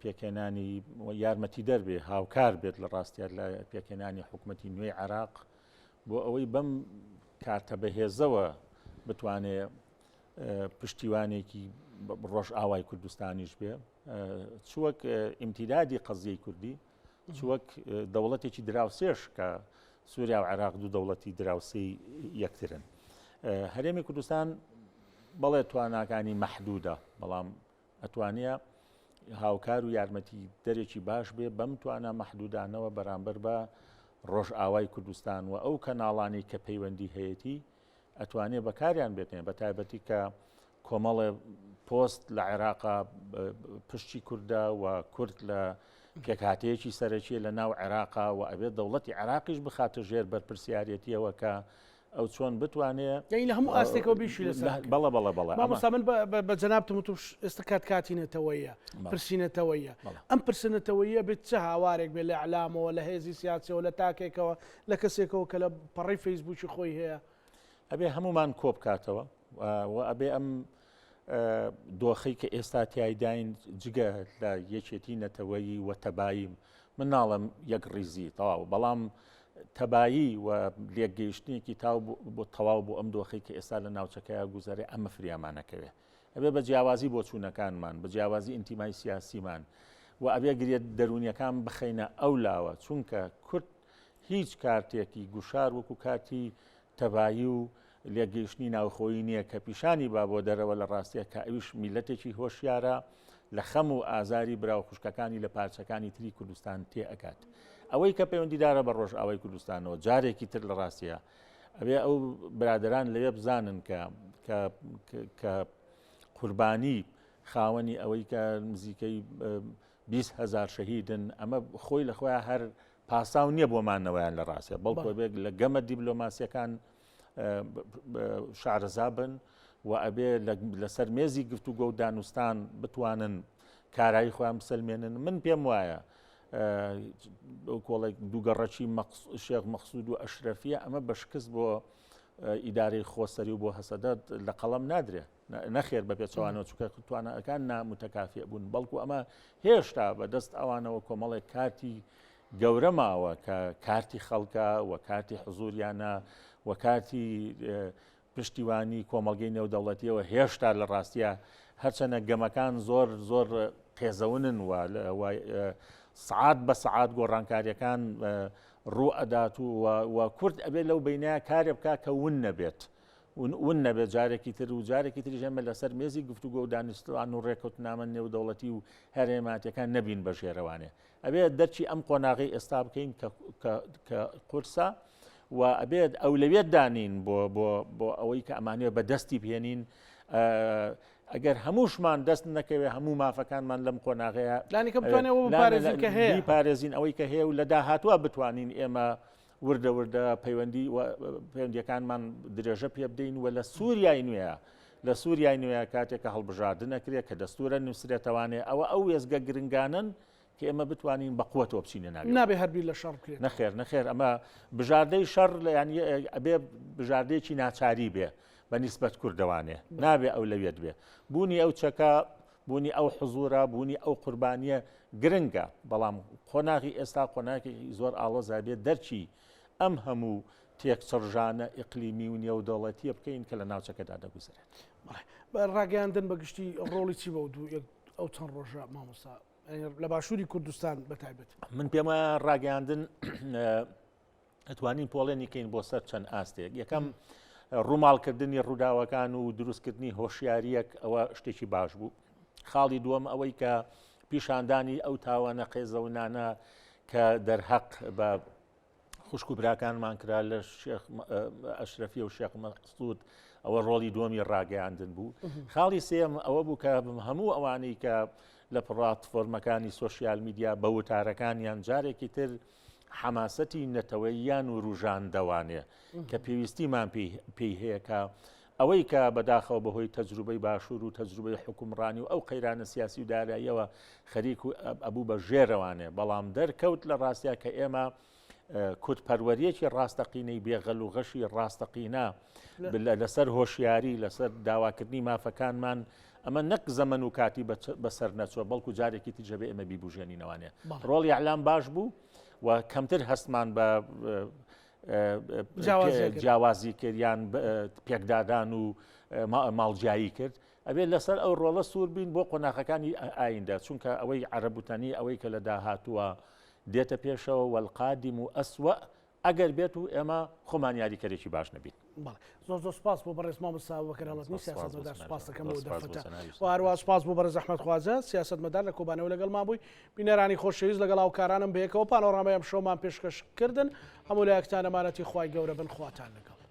پێکهێنانی یارمەتی دەربێ هاوکار بێت لە ڕاستیات لە پێکهێنانی حکوومەتی نوێی عێراق بۆ ئەوەی بەم کارتە بەهێزەوە بتوانێت پشتیوانێکی ڕۆژ ئاوای کوردستانیش بێ چوەک ئیمتیدادی قەزیەی کوردی چوەک دەوڵەتێکی دراوسێش کە سووریا و عێراق دوو دەوڵەتی دراوسەی یەکترن هەرێمی کوردستان بەڵێ تواناکانی مەحدودە بەڵام ئەتوانێت هاوکار و یارمەتی دەرێکی باش بێ بەم توانە مەحدودانەوە بەرامبەر بە ڕۆژ ئاوای کوردستان و ئەو کەناڵانی کە پەیوەندی هەیەی ئەتوانێت بەکاریان بێتێن بە تایبەتی کە کۆمەڵێ پۆست لە عێراقا پشتی کووردە و کورد لە پێکهاتەیەکی سەرەکیە لە ناو عێراقا و ئەبێت دەوڵەتی عێراقیش بخاتە ژێر بەرپرسیارەتیەوە کە ئەو چۆن بتوانێت یعنی لە هەموو ئاستێکەوە بیشی لەسەر بەڵە مامۆستا من بە جەنابتم و توش ئێستا کاتینەتەوەیە پرسیینەتەوەیە ئەم پرسنەتەوەیە بێت چه هاوارێک بێ لە ئەعلامەوە لە هێزی سیاسیەوە لە تاکێکەوە لە کەسێکەوە کە لە پەڕی فەیسبووکی خۆی هەیە ئەبێ هەمومان کۆ بکاتەوە و ئەبێ ئەم دۆخەی کە ئێستا تایداین جگە لە یەکێتی نەتەوەیی و تەبایی من ناڵم یەک ڕیزی تەواو بەڵام تەبایی و لێکگەیشتنێکی تاو بۆ تەواو بۆ ئەم دۆخەی کە ئێستا لە ناوچەکەیە گوزارێ ئەمە فریامانەکەوێ ئەبێ بە جیاوازی بۆ چوونەکانمان بە جیاوازی ئینتیمای سیاسیمان و ئەبێ گرێت دەرونیەکان بخەینە ئەو لاوە چونکە کورد هیچ کارتێکی گوشار وەکو کاتی تەبایی و لێکگەیشتنی ناوخۆیی نییە کە پیشانی با بۆ دەرەوە لە ڕاستیە کە ئەویش میلەتێکی هۆشیارە لە خەم و ئازاری براو خوشکەکانی لە پارچەکانی تری کوردستان تێ ئەکات ئەوەی کە پەیوەندیدارە بە ڕۆژ ئاوای کوردستانەوە جارێکی تر لە ڕاستیە ئەبێ ئەو برادران لەوێ بزانن کە قوربانی خاوەنی ئەوەی کە نزیکەی 20,000 شەهیدن ئەمە خۆی لە خۆیان هەر پاساو نییە بۆمانەوەیان لە ڕاستە بەڵکو بێت لە گەمە دیبلۆماسیەکان شارەزا بن و ئەبێ لەسەر مێزی گفتوگۆ و دانوستان بتوانن کارایی خۆیان بسەلمێنن من پێم وایە کۆڵێک دووگەڕەکی شێخ مەخسوود و ئەشرەفیە ئەمە بەشکست بۆ ئیدارەی خۆسەری و بۆ هەسەدات لە قەڵەم نادرێت نەخێر بە پێچەوانەوە چکە توانەکان نامتەکافێ بوون بەڵکو ئەمە هێشتا بەدەست ئەوانەوە کۆمەڵێک کارتی گەورە ماوە کە کارتی خەڵکە و کارتی حزوریانە و کارتی پشتیوانی کۆمەڵگەی نێودەوڵەتیەوە هێشتا لە ڕاستیە هەرچەنە گەمەکان زۆر قێزەونن و سعات بە سعات گۆڕانکاریەکان ڕوو ئەدات و کورد ئەبێت لەو بینایە کارێ بکات کە ون نەبێت ون نەبێت جارێکی تر و جارێکی تری ژەمە لەسەر مێزی گفتوگۆ و دانیستوان و ڕێکوتنامە نێودەوڵەتی و هەرێماتیەکان نەبین بە ژێرەوانێ ئەبێت دەرچی ئەم قۆناغی ئێستا بکەین کە قورسە و ئەبێت ئەولەوێت دانین بۆ ئەوەی کە ئەمانوێ بە دەستی بهێنین ئەگەر هەمووشمان دەست نەکەوێ هەموو مافەکانمان لەم قۆناغەیە پارێزین ئەوەی کە هەیە و لە داهاتوە بتوانین ئێمە وردە وردە پەیوەندیەکانمان درێژە پێ بدەین و لە سووریای نوێە لە سووریای نوێ کاتێکە هەڵبژاردن نەکرێت کە دەستورە نووسرێتەوانێ ئەو وێزگە گرنگانن کە ئێمە بتوانین بە قووەتەوە بچینە نابێ هەربی لە شەڕ بکرێت نەخێر ئەمە بژاردەی شەڕ لە ینی ئەبێ بژاردەیەکی ناچاری بێ بە نیسبەت کوردەوانێ نابێ ئەو لەوێت بێ بوونی ئەو چەکە بوونی ئەو حزورە بوونی ئەو قوربانیە گرنگە بەڵام قۆناغی ئێستا قۆناغێکی زۆر ئاڵۆزا بێت دەرچی ئەم هەموو تێکچڕژانە ئیقلیمی و نێودەوڵەتیە بکەین کە لە ناوچەکەدا دەگوزرێت ڕاگەیاندن بەگشتی ڕۆڵی چی بە ئەو چەند ڕۆژە مامۆستا لە باشووری کوردستان بەتایبەت من پێمە ڕاگەیاندن ئەتوانین پۆڵێنی کەین بۆ سەر چەند ئاستێک یەکەم ڕووماڵکردنی ڕووداوەکان و دروستکردنی هۆشیاریەک ئەوە شتێکی باش بوو خاڵی دووەم ئەوەی کە پیشاندانی ئەو تاوانە قێزەونانە کە دەرهەق بە خوشک و براکانمان کرا لە شێخ ئەشرەفی و شێخ مەقسوود ئەوە ڕۆڵی دووەمی ڕاگەیاندن بوو خاڵی سێم ئەوە بوو کە هەموو ئەوانەی کە لە پڵاتفۆرمەکانی سۆشیال میدیا بە وتارەکانیان جارێکی تر حەماسەتی نەتەوەییان و ڕوژاندەوانێ کە پێویستیمان پێی هەیە کە ئەوەی کە بەداخەوە بەهۆی تەجروبەی باشوور و تەجروبەی حکومڕانی و ئەو قەیرانە سیاسی و داراییەوە خەریک و ئەبوو بە ژێرەوانێ بەڵام دەرکەوت لە ڕاستیا کە ئێمە کورتپەروەریەکی ڕاستەقینەی بێغەل و غەشی ڕاستەقینە لەسەر هۆشیاری لەسەر داواکردنی مافەکانمان ئەمە نەک زەمن و کاتی بەسەر نەچوە بەڵکو جارێکی تجەبێ ئێمە بیبوژێنینەوانێ ڕۆڵی ئەعلام باش بوو و کەمتر هەستمان بە جیاوازی کردیان پێکدادان و ماڵجیایی کرد ئەبێت لەسەر ئەو ڕۆڵە سوور بین بۆ قۆناغەکانی ئایندا چونکە ئەوەی عەرەبوتانی ئەوەی کە لە داهاتووە دێتە پێشەوە وەلقادیم و ئەسوە ئەگەر بێت و ئێمە خۆمان یاریکەرێکی باش نەبین زۆر سپاس بۆ بەڕێز مامۆستا بەکەرهڵەتنی سیاسەتمەدار سپاس دەکەم بۆ دەفتە و هەروە سپاس بۆ بەڕێز ئەحمەد خواجە سیاسەتمەدار لە کۆبانەوە لەگەڵمان بووی بینەرانی خۆشەویست لەگەڵ هاوکارانم بەیەکەوە پانۆڕامەیەم شەومان پێشکەش کردن هەموو لایەکتان ئەمانەتی خوای گەورە بن خواتان لەگەڵ